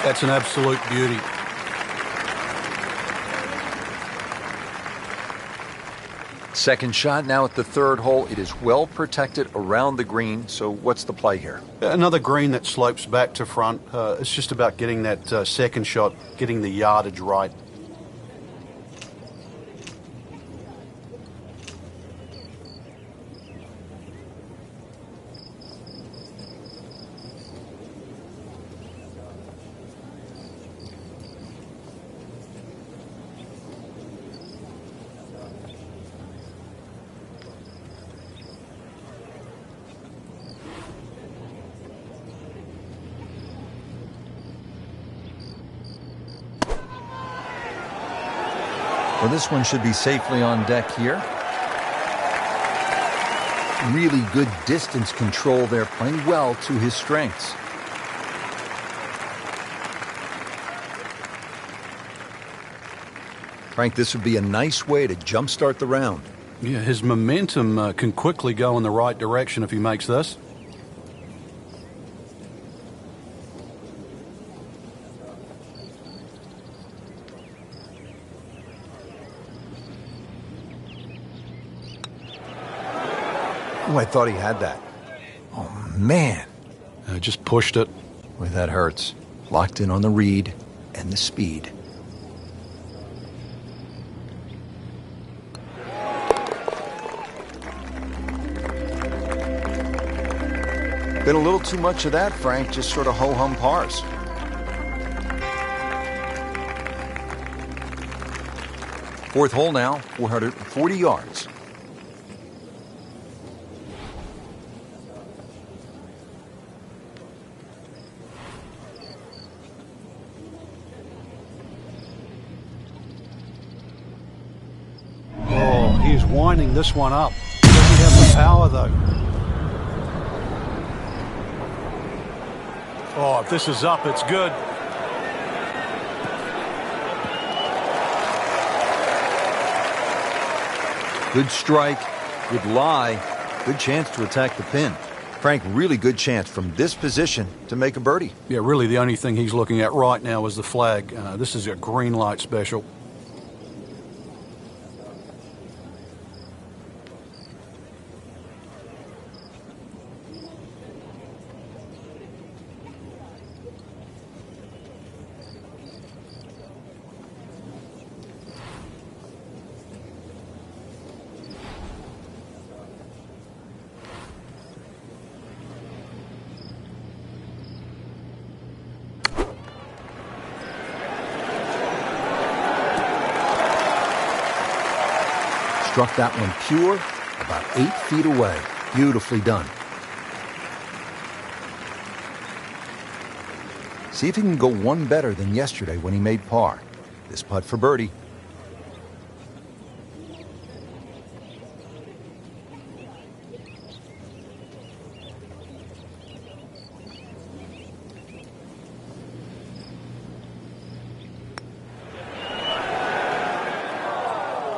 That's an absolute beauty. Second shot now at the third hole. It is well protected around the green. So what's the play here? Another green that slopes back to front. It's just about getting that second shot, getting the yardage right. Well, this one should be safely on deck here. Really good distance control there, playing well to his strengths. Frank, this would be a nice way to jumpstart the round. Yeah, his momentum can quickly go in the right direction if he makes this. Oh, I thought he had that. Oh, man. Just pushed it. Boy, that hurts. Locked in on the read and the speed. Been a little too much of that, Frank. Just sort of ho-hum pars. Fourth hole now, 440 yards. He's winding this one up. Doesn't have the power, though. Oh, if this is up, it's good. Good strike, good lie, good chance to attack the pin. Frank, really good chance from this position to make a birdie. Yeah, really the only thing he's looking at right now is the flag. This is a green light special. struck that one pure, about 8 feet away. Beautifully done. See if he can go one better than yesterday when he made par. This putt for birdie.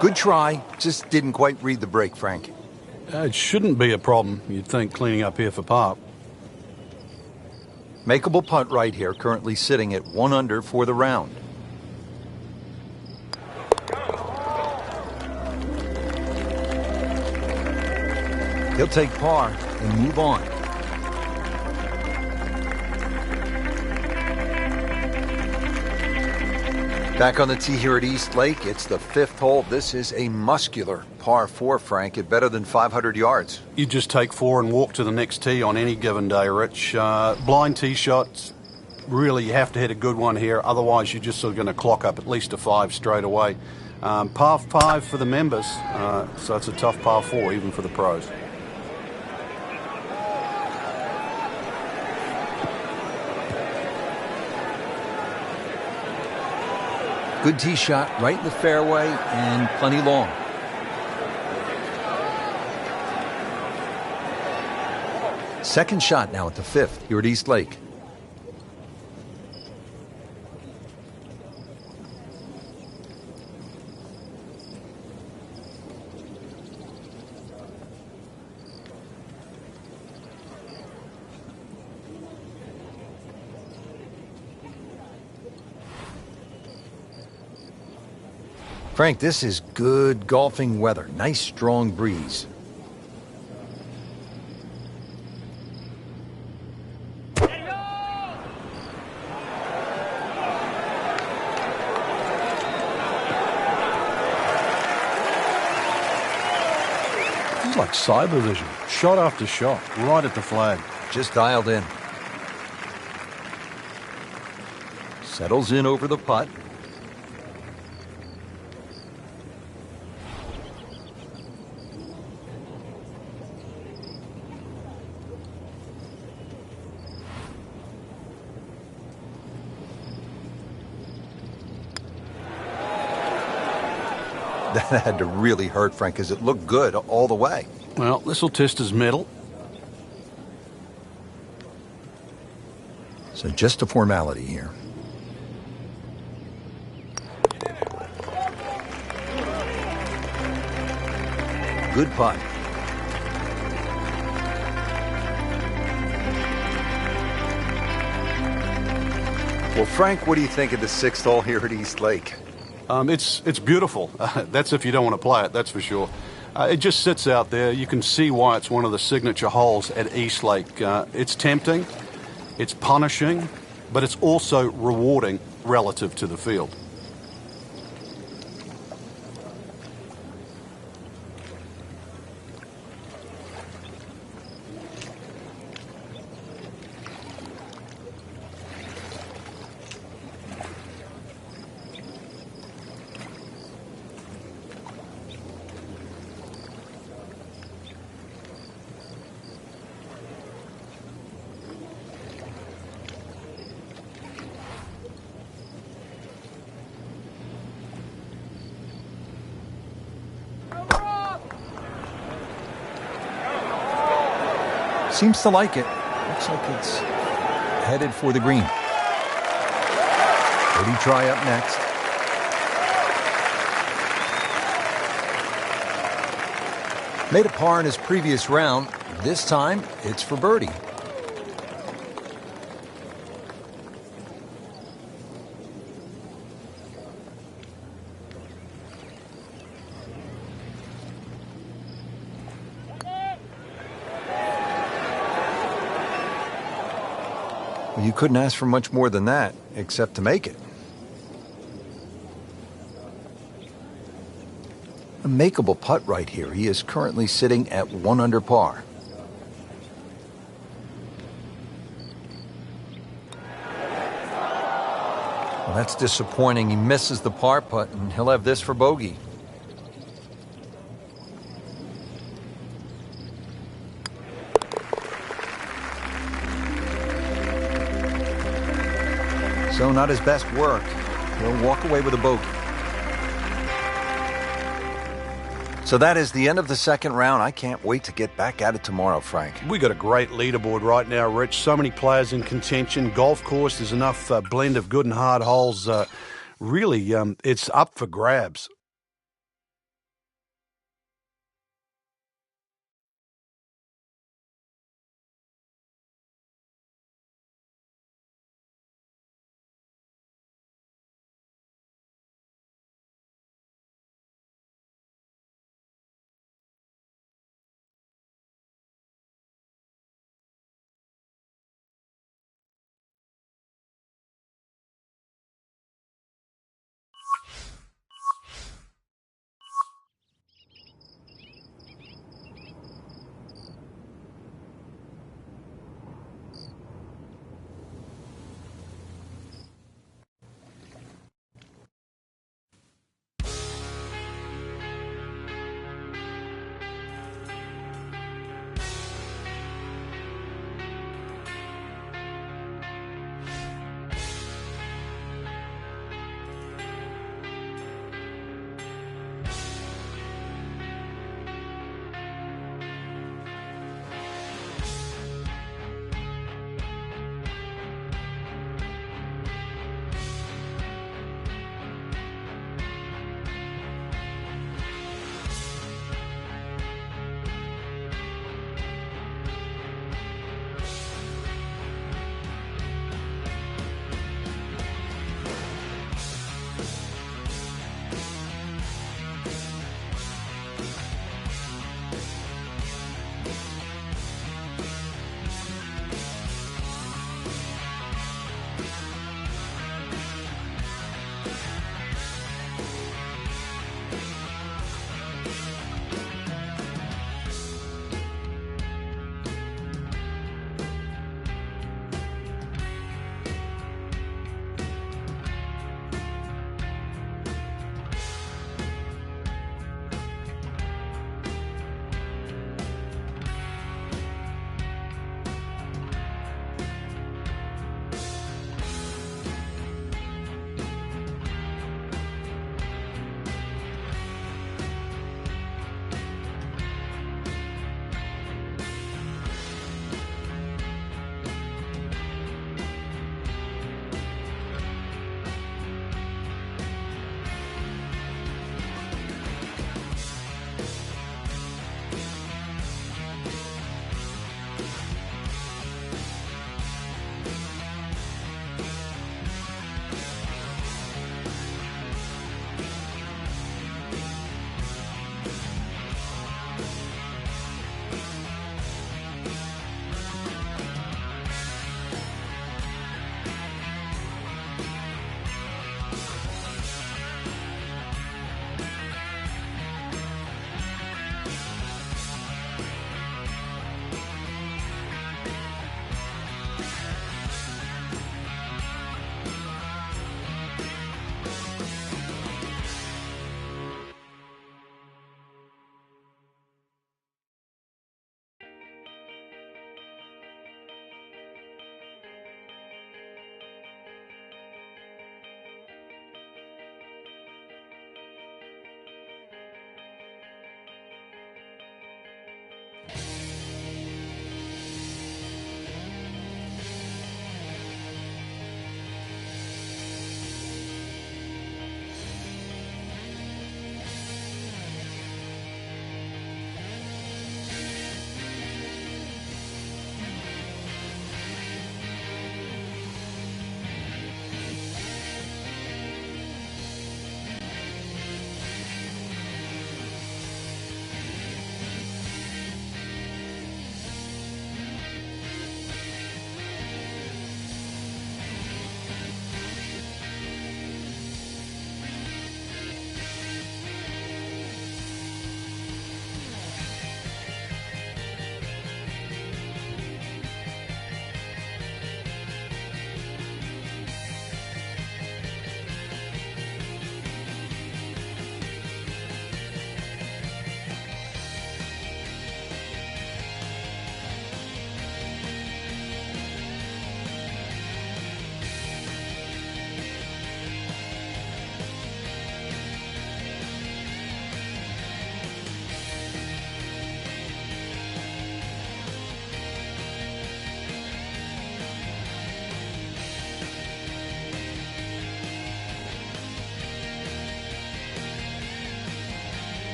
Good try, just didn't quite read the break, Frank. It shouldn't be a problem, you'd think, cleaning up here for par. Makeable putt right here, currently sitting at 1 under for the round. He'll take par and move on. Back on the tee here at East Lake, it's the 5th hole. This is a muscular par 4, Frank, at better than 500 yards. You just take 4 and walk to the next tee on any given day, Rich. Blind tee shots, really you have to hit a good one here, otherwise you're just sort of going to clock up at least a 5 straight away. Par 5 for the members, so it's a tough par 4 even for the pros. Good tee shot right in the fairway and plenty long. Second shot now at the 5th here at East Lake. Frank, this is good golfing weather. Nice strong breeze. It's like cyber vision. Shot after shot, right at the flag. Just dialed in. Settles in over the putt. That had to really hurt, Frank, because it looked good all the way. Well, this will test his mettle. So just a formality here. Good putt. Well, Frank, what do you think of the 6th hole here at East Lake? It's beautiful. That's if you don't want to play it, that's for sure. It just sits out there. You can see why it's one of the signature holes at East Lake. It's tempting, it's punishing, but it's also rewarding relative to the field. Seems to like it. Looks like it's headed for the green. Birdie try up next. Made a par in his previous round. This time, it's for birdie. Well, you couldn't ask for much more than that, except to make it. A makeable putt right here. He is currently sitting at 1 under par. Well, that's disappointing. He misses the par putt, and he'll have this for bogey. So not his best work. He'll walk away with a bogey. So that is the end of the second round. I can't wait to get back at it tomorrow, Frank. We got a great leaderboard right now, Rich. So many players in contention. Golf course, there's enough blend of good and hard holes. Really, it's up for grabs.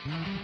Bye.